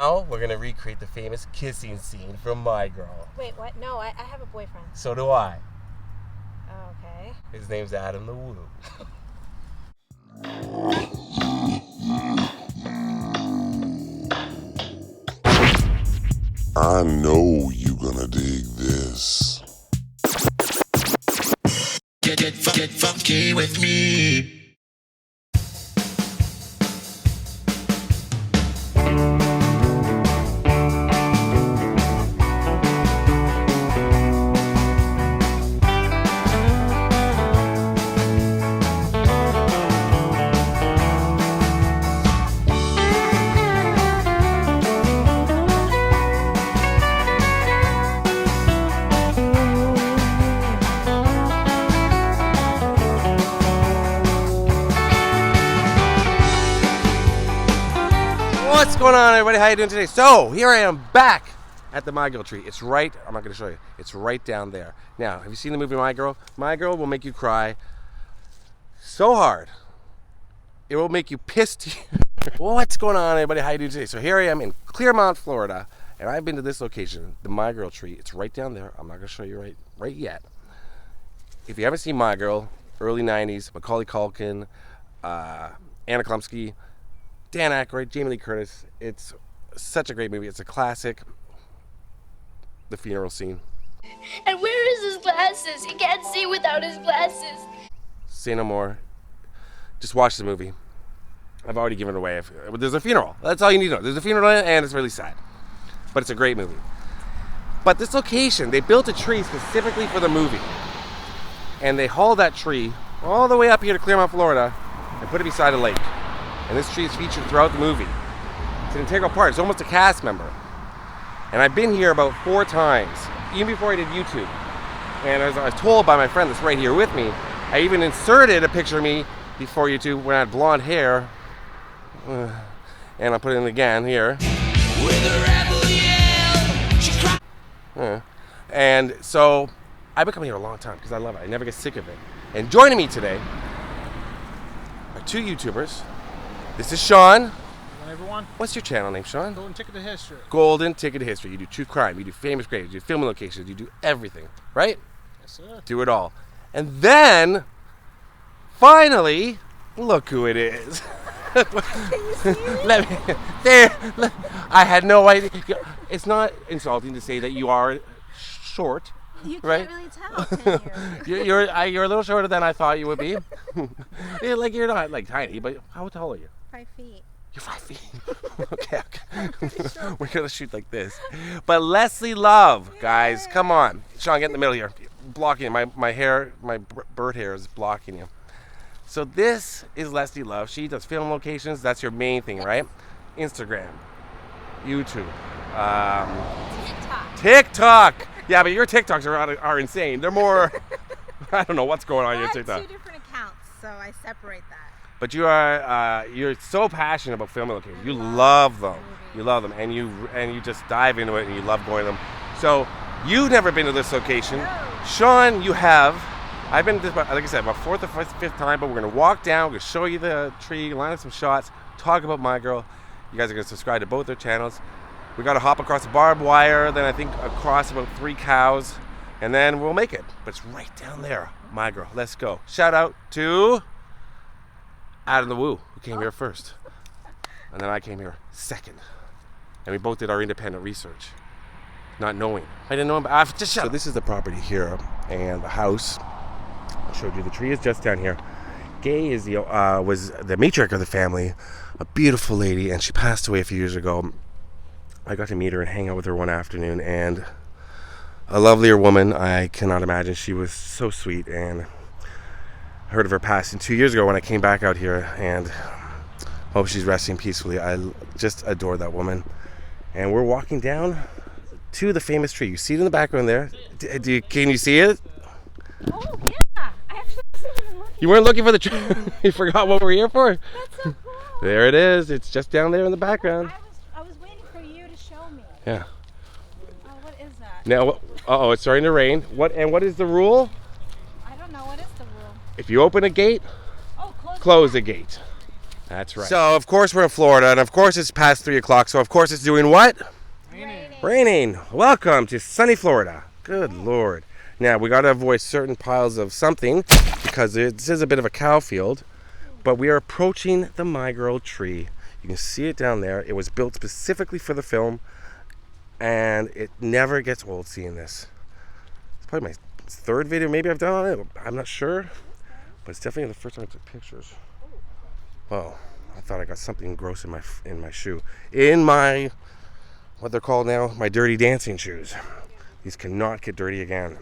Now we're gonna recreate the famous kissing scene from My Girl. Wait, what? No, I have a boyfriend. So do I. Oh, okay. His name's Adam the Woo. I know you gonna dig this. Get funky with me. What's going on, everybody? How you doing today? So here I am back at the My Girl tree. It's right, I'm not going to show you. It's right down there. Now, have you seen the movie My Girl? My Girl will make you cry so hard. It will make you pissed. What's going on, everybody? How you doing today? So here I am in Clearmont, Florida, and I've been to this location, the My Girl tree. It's right down there. I'm not going to show you right yet. If you haven't seen My Girl, early 90s, Macaulay Culkin, Anna Chlumsky, Dan Aykroyd, Jamie Lee Curtis. It's such a great movie. It's a classic. The funeral scene. And where is his glasses? He can't see without his glasses. Say no more. Just watch the movie. I've already given it away. There's a funeral. That's all you need to know. There's a funeral and it's really sad. But it's a great movie. But this location, they built a tree specifically for the movie. And they hauled that tree all the way up here to Clearmont, Florida and put it beside a lake. And this tree is featured throughout the movie. It's an integral part. It's almost a cast member. And I've been here about 4 times, even before I did YouTube. And as I was told by my friend that's right here with me, I even inserted a picture of me before YouTube when I had blonde hair. And I'll put it in again here. With a rebel yell, she cried. And so I've been coming here a long time because I love it. I never get sick of it. And joining me today are 2 YouTubers. This is Sean. Hello, everyone. What's your channel name, Sean? Golden Ticket to History. Golden Ticket to History. You do true crime. You do famous graves. You do filming locations. You do everything, right? Yes, sir. Do it all. And then, finally, look who it is. I had no idea. It's not insulting to say that you are short. You can't right? really tell, can you? You're a little shorter than I thought you would be. Like you're not like tiny, but how tall are you? 5 feet. You're 5 feet. Okay. We're gonna shoot like this. But Leslie Love, guys, come on. Sean, get in the middle here. Blocking you. My hair, my bird hair is blocking you. So this is Leslie Love. She does film locations. That's your main thing, right? Instagram, YouTube, TikTok. Yeah, but your TikToks are insane. They're more, I don't know what's going on in your TikTok. I have 2 different accounts, so I separate that. But you are, you're so passionate about filming locations. You love them. You love them, and you just dive into it, and you love going to them. So you've never been to this location. No. Sean, you have. I've been to this, like I said, about 4th or 5th time, but we're going to walk down, we're going to show you the tree, line up some shots, talk about My Girl. You guys are going to subscribe to both their channels. We got to hop across the barbed wire, then I think across about 3 cows, and then we'll make it. But it's right down there, My Girl. Let's go. Shout out to Adam the Woo, who came here first. And then I came here second. And we both did our independent research, not knowing. I didn't know him, but just shut up. So this is the property here, and the house. I showed you the tree is just down here. Gay is was the matriarch of the family, a beautiful lady, and she passed away a few years ago. I got to meet her and hang out with her one afternoon, and a lovelier woman I cannot imagine. She was so sweet, and I heard of her passing 2 years ago when I came back out here, and hope she's resting peacefully. I just adore that woman. And we're walking down to the famous tree. You see it in the background there. Can you see it? Oh, yeah. I actually wasn't even looking. You weren't looking for the tree? You forgot what we're here for? That's so cool. There it is. It's just down there in the background. I was waiting for you to show me. Yeah. Oh, what is that? Now, uh-oh, it's starting to rain. What is the rule? I don't know. What is the rule? If you open a gate, Oh, close the gate. That's right. So, of course, we're in Florida, and of course, it's past 3 o'clock, so of course, it's doing what? Raining. Welcome to sunny Florida. Good Lord. Now, we got to avoid certain piles of something because this is a bit of a cow field, but we are approaching the My Girl tree. You can see it down there. It was built specifically for the film, and it never gets old seeing this. It's probably my third video maybe I've done on it. I'm not sure, but it's definitely the first time I took pictures. Whoa, I thought I got something gross in my shoe. In my, what they're called now, my dirty dancing shoes. These cannot get dirty again.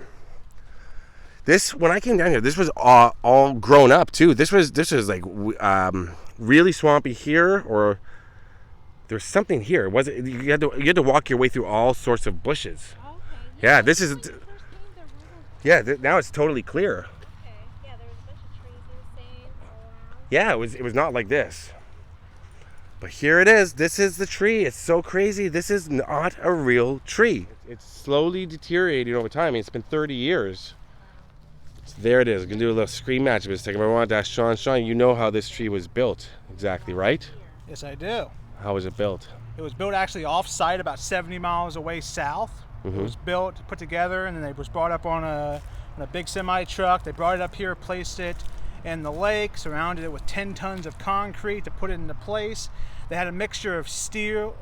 This, when I came down here, this was all grown up too. This was like really swampy here, or there's something here. Was it? You had to walk your way through all sorts of bushes. Okay. Yeah, this is. Yeah, now it's totally clear. Okay. Yeah, there was a bunch of trees you were saying all around. Yeah, it was not like this. But here it is. This is the tree. It's so crazy. This is not a real tree. It's slowly deteriorating over time. I mean, it's been 30 years. So there it is. We're going to do a little screen match of this second. I wanted to ask Sean, you know how this tree was built exactly, right? Yes, I do. How was it built? It was built actually off-site about 70 miles away south. Mm-hmm. It was built, put together, and then it was brought up on a big semi-truck. They brought it up here, placed it in the lake, surrounded it with 10 tons of concrete to put it into place. They had a mixture of steel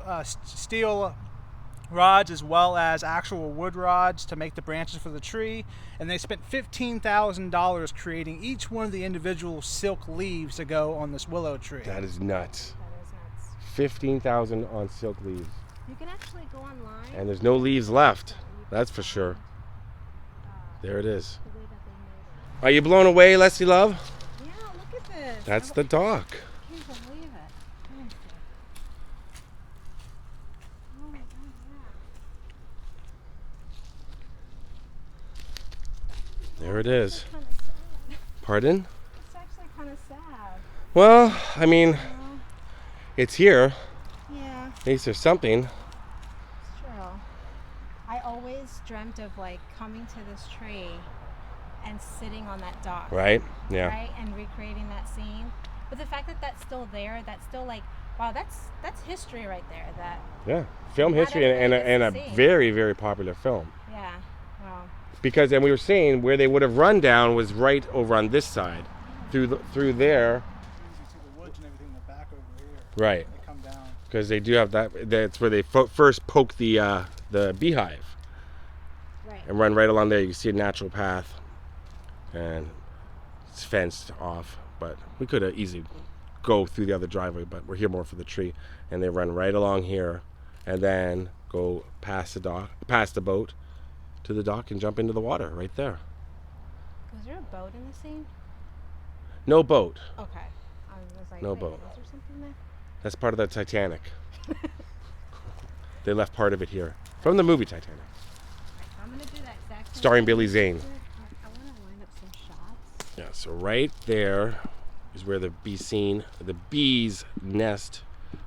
rods as well as actual wood rods to make the branches for the tree, and they spent $15,000 creating each one of the individual silk leaves to go on this willow tree. That is nuts. That is nuts. $15,000 on silk leaves. You can actually go online. And there's no leaves left. That's for sure. There it is. The way that they made it. Are you blown away, Leslie Love? Yeah, look at this. That's the dock. I can't believe it. Let me see. Oh my God, yeah. There it is. Kind of sad. Pardon? It's actually kind of sad. Well, I mean, You know? it's here. Yeah, At least there's something. it's true. I always dreamt of like coming to this tree and sitting on that dock. Right? Yeah. Right, and recreating that scene. But the fact that that's still there, that's still like, wow, that's history right there. That Yeah. Film Not history and everybody a gets to see. very, very popular film. yeah, wow. Because, and we were saying where they would have run down was right over on this side, through there. You see the woods and everything in the back over here. Right. They come down. Because they do have that. That's where they first poke the beehive Right. and run right along there. You can see a natural path, and it's fenced off. But we could have easily go through the other driveway, but we're here more for the tree. And they run right along here, and then go past the dock, past the boat, to the dock, and jump into the water right there. Was there a boat in the scene? No boat. Okay. I was like, No wait, boat. was there something there? That's part of the Titanic. They left part of it here from the movie Titanic, I'm gonna do that exact same starring thing. Billy Zane. I want to line up some shots. Yeah, so right there is where the bee's nest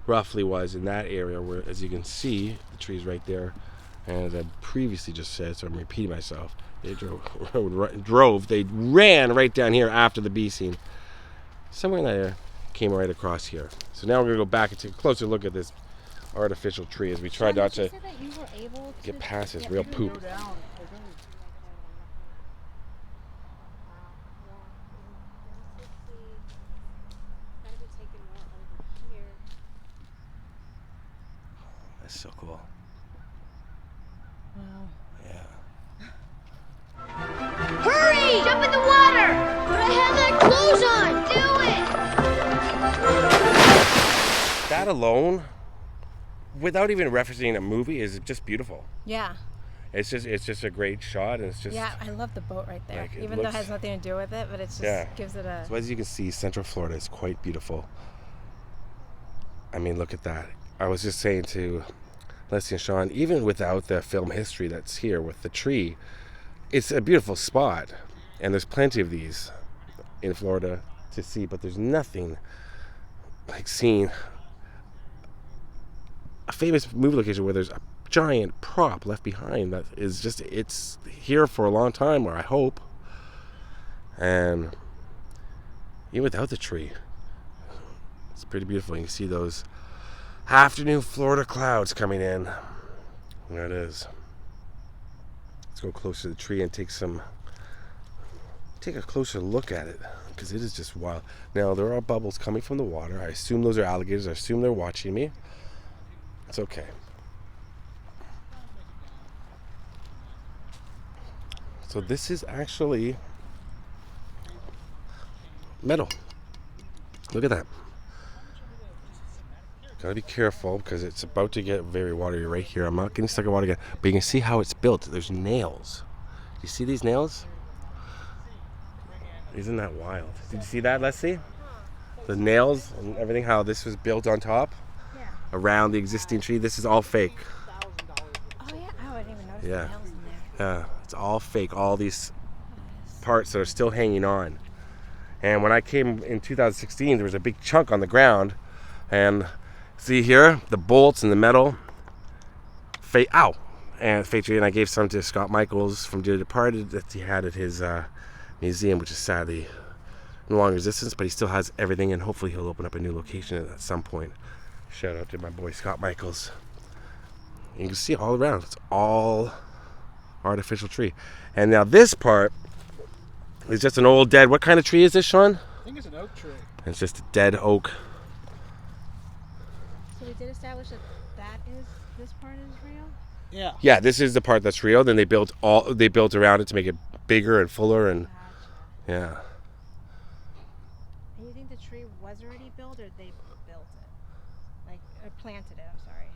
roughly was, in that area where, as you can see, the tree's right there. And as I previously just said, so I'm repeating myself, they they ran right down here after the bee scene. Somewhere in that area, came right across here. So now we're gonna go back and take a closer look at this artificial tree as we try not to get past this real poop. Go down. That's so cool. Wow. Yeah. Hurry! Jump in the water! But I have that clothes on! Do it! That alone, without even referencing a movie, is just beautiful. Yeah. It's just a great shot, and it's just. Yeah, I love the boat right there. Like, it Even though looks- it has nothing to do with it, but it just Yeah. gives it a. So as you can see, Central Florida is quite beautiful. I mean, look at that. I was just saying to Leslie and Sean, even without the film history that's here with the tree, it's a beautiful spot. And there's plenty of these in Florida to see, but there's nothing like seeing a famous movie location where there's a giant prop left behind that is just, it's here for a long time, or I hope. And even without the tree, It's pretty beautiful. You can see those afternoon Florida clouds coming in. There it is. Let's go closer to the tree and take a closer look at it, because it is just wild. Now, there are bubbles coming from the water. I assume those are alligators. I assume they're watching me. It's okay. So this is actually metal. Look at that. Gotta be careful because it's about to get very watery right here. I'm not getting stuck in water again, but you can see how it's built. There's nails. You see these nails? Isn't that wild? Did you see that, Leslie? The nails and everything, how this was built on top around the existing tree. This is all fake. Oh yeah, I didn't even notice the Yeah. nails in there. Yeah, it's all fake. All these parts that are still hanging on. And when I came in 2016, there was a big chunk on the ground. And see here, the bolts and the metal. Ow! And fake tree. And I gave some to Scott Michaels from Dearly Departed that he had at his museum, which is sadly no longer in existence, but he still has everything, and hopefully he'll open up a new location at some point. Shout out to my boy Scott Michaels. You can see all around, it's all artificial tree. And now this part is just an old dead, what kind of tree is this, Sean? I think it's an oak tree. It's just a dead oak. So we did establish that this part is real? Yeah. Yeah, this is the part that's real. Then they built around it to make it bigger and fuller, and yeah. And you think the tree was already built, or they built it, like or planted it? I'm sorry.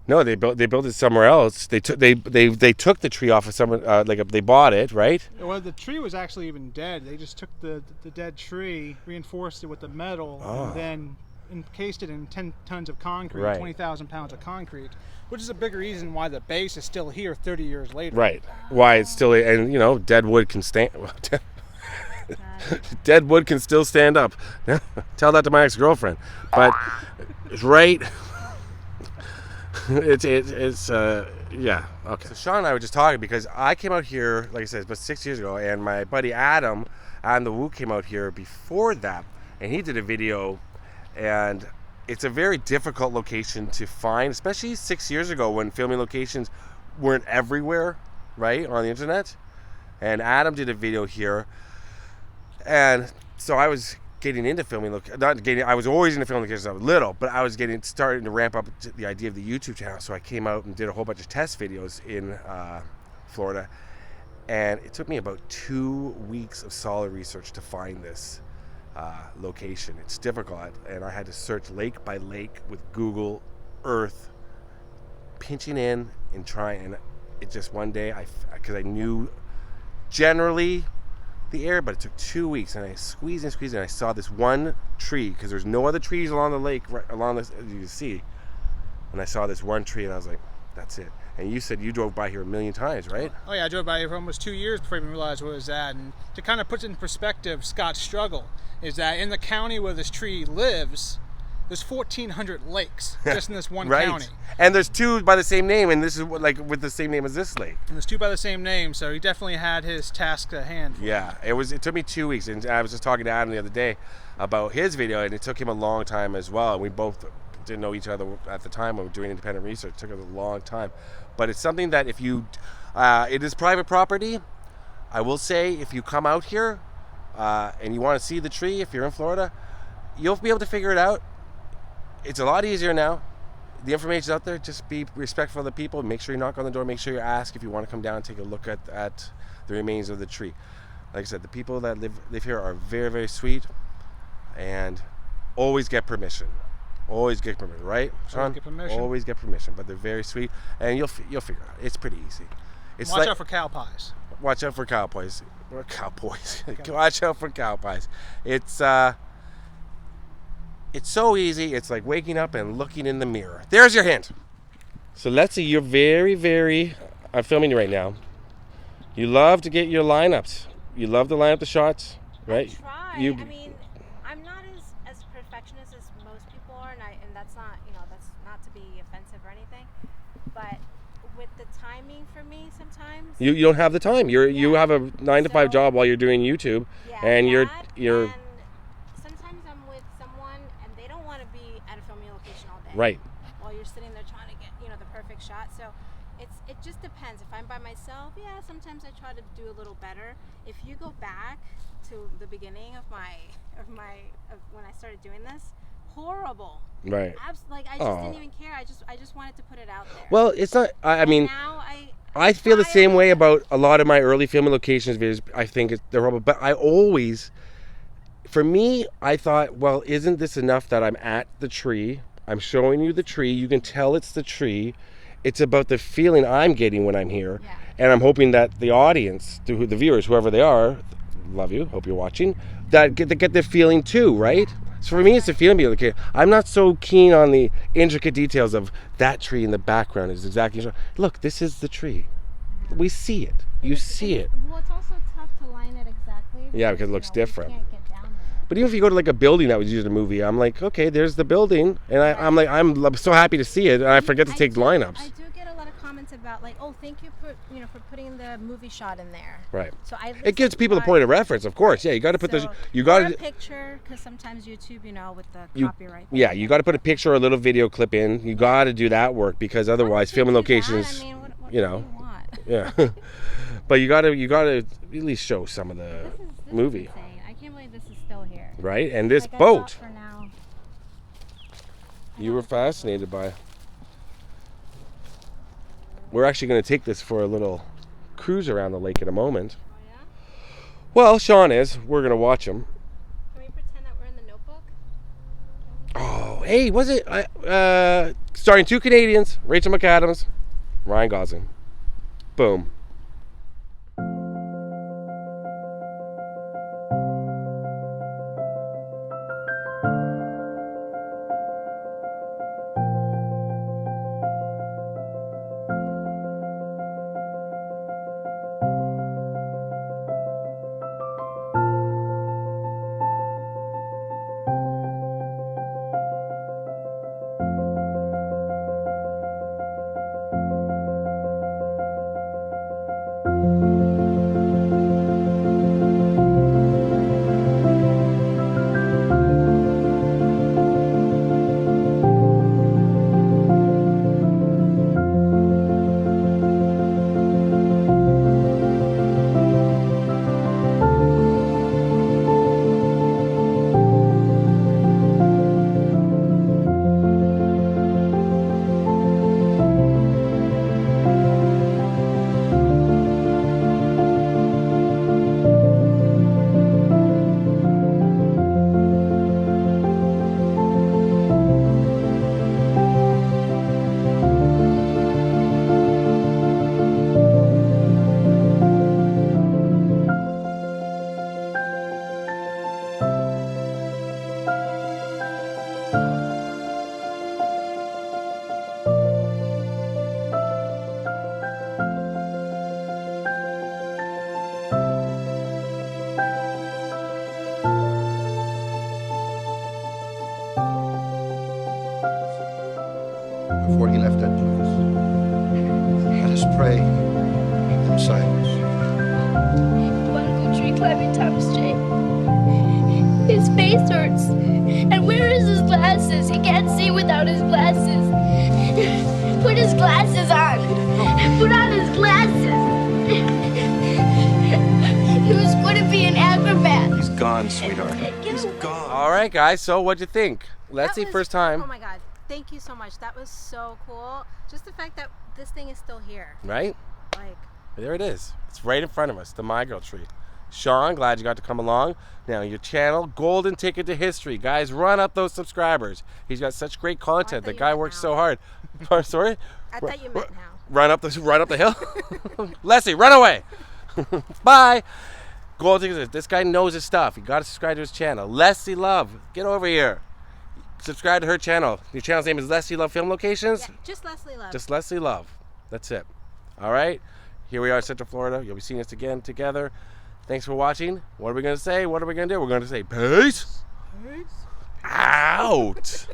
No, they built it somewhere else. They took the tree off of someone, they bought it, right? Well, the tree was actually even dead. They just took the dead tree, reinforced it with the metal, and then encased it in 10 tons of concrete, Right. 20,000 pounds of concrete, which is a big reason why the base is still here 30 years later. Right. Why it's still, and dead wood can stand. Dead wood can still stand up. Tell that to my ex-girlfriend. But it's right. It's yeah. Okay. So Sean and I were just talking because I came out here, like I said, about 6 years ago, and my buddy Adam the Woo came out here before that, and he did a video, and it's a very difficult location to find, especially 6 years ago when filming locations weren't everywhere, right, on the internet. And Adam did a video here, and so I was getting into filming. I was always into filming locations. I was little, but I was starting to ramp up to the idea of the YouTube channel. So I came out and did a whole bunch of test videos in Florida, and it took me about 2 weeks of solid research to find this location. It's difficult, and I had to search lake by lake with Google Earth, pinching in and trying. And it just one day, because I knew generally the area, but it took 2 weeks, and I squeezed and I saw this one tree, because there's no other trees along the lake, right along this, as you can see. And I saw this one tree, and I was like, that's it. And you said you drove by here a million times, right? Oh yeah, I drove by here for almost 2 years before I even realized where it was at. And to kind of put it in perspective, Scott's struggle is that in the county where this tree lives, there's 1,400 lakes just in this one right. county. And there's two by the same name, and this is like with the same name as this lake. And there's two by the same name, so he definitely had his task at hand. Yeah, it took me 2 weeks, and I was just talking to Adam the other day about his video, and it took him a long time as well. And we both didn't know each other at the time when we were doing independent research. It took us a long time. But it's something that if you, it is private property. I will say, if you come out here and you want to see the tree, if you're in Florida, you'll be able to figure it out. It's a lot easier now. The information's out there. Just be respectful of the people. Make sure you knock on the door. Make sure you ask if you want to come down and take a look at the remains of the tree. Like I said, the people that live here are very, very sweet, and always get permission. Always get permission, right, Sean? Always get permission. Always get permission, but they're very sweet, and you'll figure it out. It's pretty easy. It's Watch out for cow pies. Watch out for cowboys. Or cowboys. Watch out for cow pies. It's so easy. It's like waking up and looking in the mirror. There's your hint. So let's see. You're very, very. I'm filming you right now. You love to get your lineups. You love to line up the shots, right? I try. I mean, I'm not as perfectionist as most people are, and that's not, that's not to be offensive or anything. But with the timing for me, sometimes you don't have the time. You have a 9 to 5 job while you're doing YouTube, and you're. And sometimes I'm with someone and they don't want to day. Right. While you're sitting there trying to get, the perfect shot. So it just depends. If I'm by myself, yeah, sometimes I try to do a little better. If you go back to the beginning of when I started doing this, horrible. Right. Like I just didn't even care. I just wanted to put it out there. Well, it's not. I mean, now I feel the same way about a lot of my early filming locations videos. I think they're horrible, but I always, for me, I thought, well, isn't this enough that I'm at the tree? I'm showing you the tree. You can tell it's the tree. It's about the feeling I'm getting when I'm here, and I'm hoping that the audience, the viewers, whoever they are, love you, hope you're watching, that get the feeling too, right? So for me, it's the feeling. Okay, I'm not so keen on the intricate details of that tree in the background. Is exactly. Look, this is the tree. We see it. You see it. Well, it's also tough to line it exactly. Yeah, because it looks different. You can't get down there. But even if you go to like a building that was used in a movie, I'm like, okay, there's the building, and I'm so happy to see it, and I forget to take lineups. I do get a lot of comments about like, oh, thank you for putting the movie shot in there. Right. So it gives people a point of reference, of course. Yeah, you got to put a picture, because sometimes YouTube, with the copyright. Yeah, you got to put a picture or a little video clip in. You got to do that work, because otherwise, filming locations, I mean, what do you want? Yeah. But you got to at least show some of the This movie. is insane. I can't believe this is still here. Right, and this Like, boat. for now. You were fascinated by. We're actually going to take this for a little cruise around the lake in a moment. Oh, yeah? Well, Sean is. We're going to watch him. Can we pretend that we're in the Notebook? Oh, hey, was it? Starring 2 Canadians, Rachel McAdams, Ryan Gosling. Boom. Before he left that place, let us pray in silence. Wanna go tree climbing, Thomas J? His face hurts. And where is his glasses? He can't see without his glasses. Put his glasses on. Put on his glasses. He was going to be an acrobat. He's gone, sweetheart. He's gone. All right, guys. So what'd you think? Let's see, That was- first time. Oh my God. Thank you so much. That was so cool. Just the fact that this thing is still here. Right? Like, There it is. It's right in front of us, the My Girl tree. Sean, glad you got to come along. Now, your channel, golden ticket to history. Guys, run up those subscribers. He's got such great content. The you guy meant works now. so hard. Oh, sorry? I thought you meant now. Run up the hill. Leslie, run away. Bye. Golden ticket. This guy knows his stuff. You got to subscribe to his channel. Leslie Love, get over here. Subscribe to her channel. Your channel's name is Leslie Love Film Locations. Yeah, just Leslie Love. Just Leslie Love. That's it. All right. Here we are in Central Florida. You'll be seeing us again together. Thanks for watching. What are we going to say? What are we going to do? We're going to say peace. Peace. Out.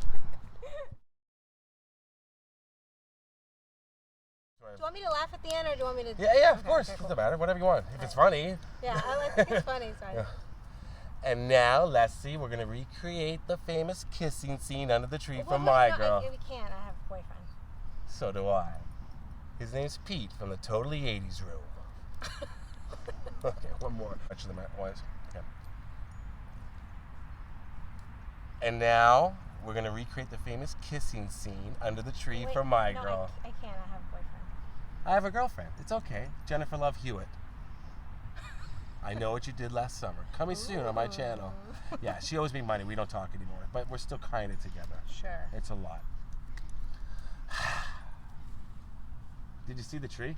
Do you want me to laugh at the end, or do you want me to? Yeah, of course. Doesn't matter. Whatever you want. If it's funny. Yeah, I think it's funny. Sorry. Yeah. And now, let's see, we're going to recreate the famous kissing scene under the tree Well, from wait, My no, Girl. We can't. I have a boyfriend. So do I. His name's Pete from the Totally 80s Room. Okay, one more. Actually, okay. And now, we're going to recreate the famous kissing scene under the tree from My Girl. I can't. I have a boyfriend. I have a girlfriend. It's okay. Jennifer Love Hewitt. I know what you did last summer. Coming soon on my channel. Yeah, she owes me money. We don't talk anymore. But we're still kind of together. Sure. It's a lot. Did you see the tree?